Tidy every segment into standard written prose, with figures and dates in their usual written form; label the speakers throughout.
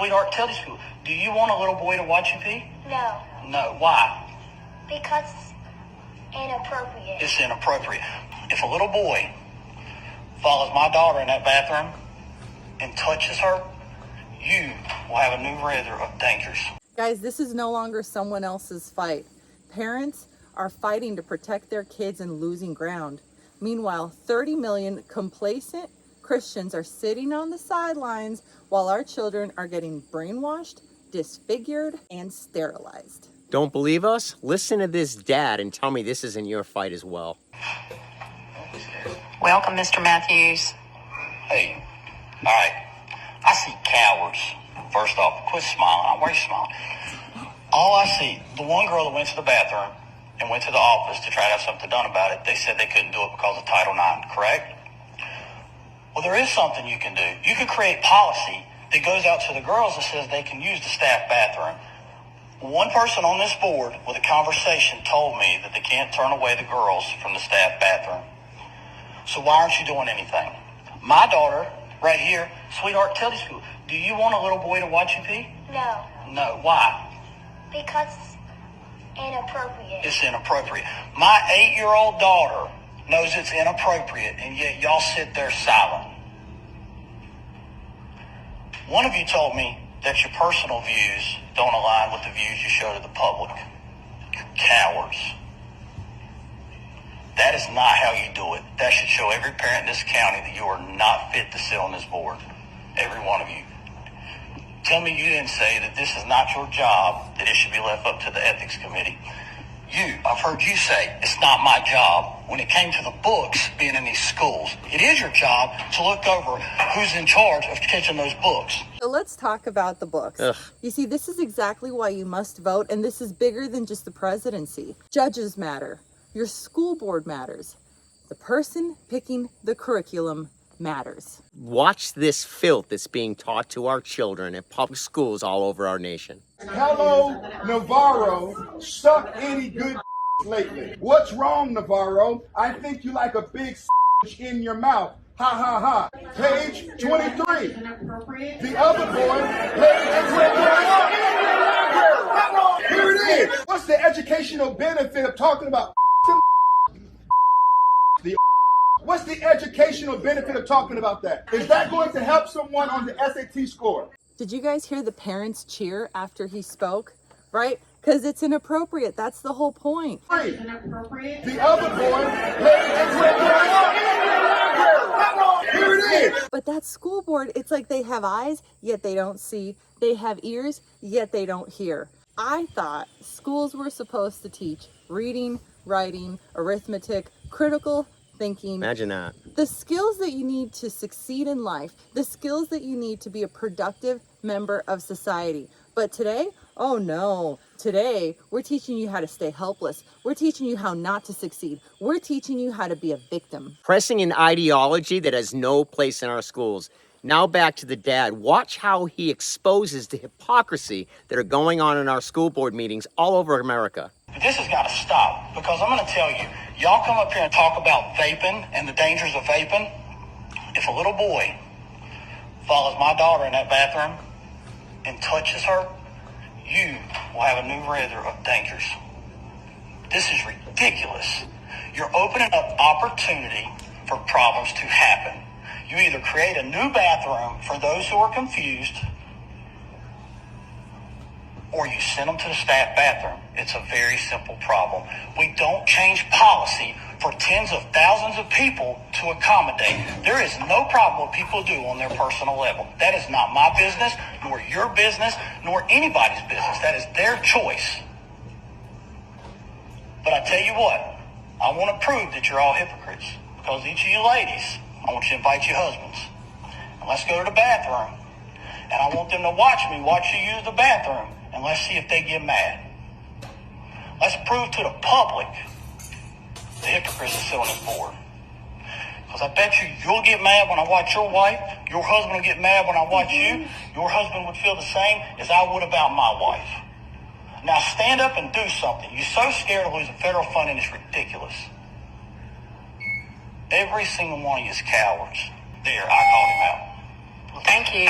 Speaker 1: Sweetheart, tell these people, do you want a little boy to watch you pee?
Speaker 2: No,
Speaker 1: No. Why?
Speaker 2: because it's inappropriate.
Speaker 1: It's inappropriate. If a little boy follows my daughter in that bathroom and touches her, you will have a new razor of dangers.
Speaker 3: Guys, this is no longer someone else's fight. Parents are fighting to protect their kids and losing ground. Meanwhile, 30 million complacent Christians are sitting on the sidelines while our children are getting brainwashed, disfigured, and sterilized.
Speaker 4: Don't believe us? Listen to this dad and tell me this isn't your fight as well.
Speaker 5: Welcome, Mr. Matthews.
Speaker 1: Hey, all right. I see cowards. First off, quit smiling. Why are you smiling? All I see, the one girl that went to the bathroom and went to the office to try to have something done about it, they said they couldn't do it because of Title IX, correct? Well, there is something you can do. You can create policy that goes out to the girls that says they can use the staff bathroom. One person on this board with a conversation told me that they can't turn away the girls from the staff bathroom. So why aren't you doing anything? My daughter, right here, sweetheart, tell these people, do you want a little boy to watch you pee?
Speaker 2: No,
Speaker 1: No. Why?
Speaker 2: because it's inappropriate.
Speaker 1: It's inappropriate. My 8-year-old daughter knows it's inappropriate, and yet y'all sit there silent. One of you told me that your personal views don't align with the views you show to the public. You're cowards. That is not how you do it. That should show every parent in this county that you are not fit to sit on this board. Every one of you. Tell me you didn't say that this is not your job, that it should be left up to the ethics committee. I've heard you say, it's not my job. When it came to the books being in these schools, it is your job to look over who's in charge of catching those books.
Speaker 3: So let's talk about the books.
Speaker 4: Ugh.
Speaker 3: You see, this is exactly why you must vote, and this is bigger than just the presidency. Judges matter. Your school board matters. The person picking the curriculum matters.
Speaker 4: Watch this filth that's being taught to our children at public schools all over our nation.
Speaker 6: Hello, Navaro. Suck any good lately. What's wrong, Navaro? I think you like a big in your mouth. Ha ha ha. Page 23. The other boy, page 23. Here it is. What's the educational benefit of talking about the What's the educational benefit of talking about that? Is that going to help someone on the SAT score?
Speaker 3: Did you guys hear the parents cheer after he spoke? Right? Because it's inappropriate. That's the whole point.
Speaker 6: The other boy, page 23. Here it is.
Speaker 3: But that school board, it's like they have eyes, yet they don't see. They have ears, yet they don't hear. I thought schools were supposed to teach reading, writing, arithmetic, critical thinking.
Speaker 4: Imagine that.
Speaker 3: The skills that you need to succeed in life, the skills that you need to be a productive member of society. But today, oh no, today we're teaching you how to stay helpless. We're teaching you how not to succeed. We're teaching you how to be a victim.
Speaker 4: Pressing an ideology that has no place in our schools. Now back to the dad. Watch how he exposes the hypocrisy that are going on in our school board meetings all over America.
Speaker 1: This has got to stop, because I'm going to tell you, y'all come up here and talk about vaping and the dangers of vaping. If a little boy follows my daughter in that bathroom and touches her, you will have a new razor of dangers. This is ridiculous. You're opening up opportunity for problems to happen. You either create a new bathroom for those who are confused, or you send them to the staff bathroom. It's a very simple problem. We don't change policy for tens of thousands of people to accommodate. There is no problem what people do on their personal level. That is not my business, nor your business, nor anybody's business. That is their choice. But I tell you what, I want to prove that you're all hypocrites, because each of you ladies, I want you to invite your husbands, and let's go to the bathroom, and I want them to watch me watch you use the bathroom, and let's see if they get mad. Let's prove to the public the hypocrites that sit on this board. Because I bet you'll get mad when I watch your wife. Your husband will get mad when I watch you. Your husband would feel the same as I would about my wife. Now stand up and do something. You're so scared of losing federal funding, it's ridiculous. Every single one of you is cowards. There, I called him out.
Speaker 5: Thank you.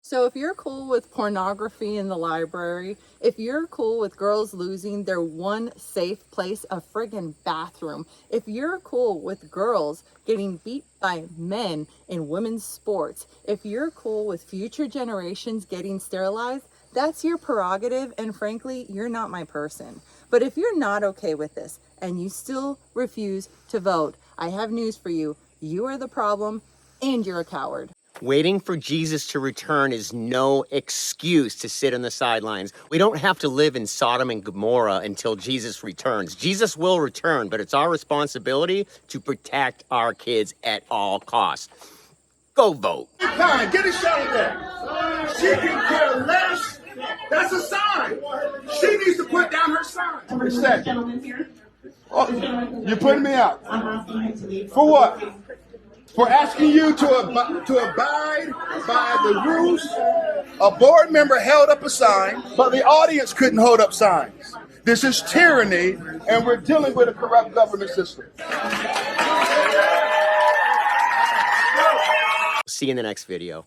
Speaker 3: So if you're cool with pornography in the library, if you're cool with girls losing their one safe place, a friggin' bathroom, if you're cool with girls getting beat by men in women's sports, if you're cool with future generations getting sterilized, that's your prerogative, and frankly, you're not my person. But if you're not okay with this and you still refuse to vote, I have news for you. You are the problem and you're a coward.
Speaker 4: Waiting for Jesus to return is no excuse to sit on the sidelines. We don't have to live in Sodom and Gomorrah until Jesus returns. Jesus will return, but it's our responsibility to protect our kids at all costs. Go vote.
Speaker 6: Fine, get a shot of that. She can care less. That's a sign. She needs to put down her sign. For a second. Oh, you're putting me out. For what? For asking you to abide by the rules. A board member held up a sign, but the audience couldn't hold up signs. This is tyranny, and we're dealing with a corrupt government system.
Speaker 4: See you in the next video.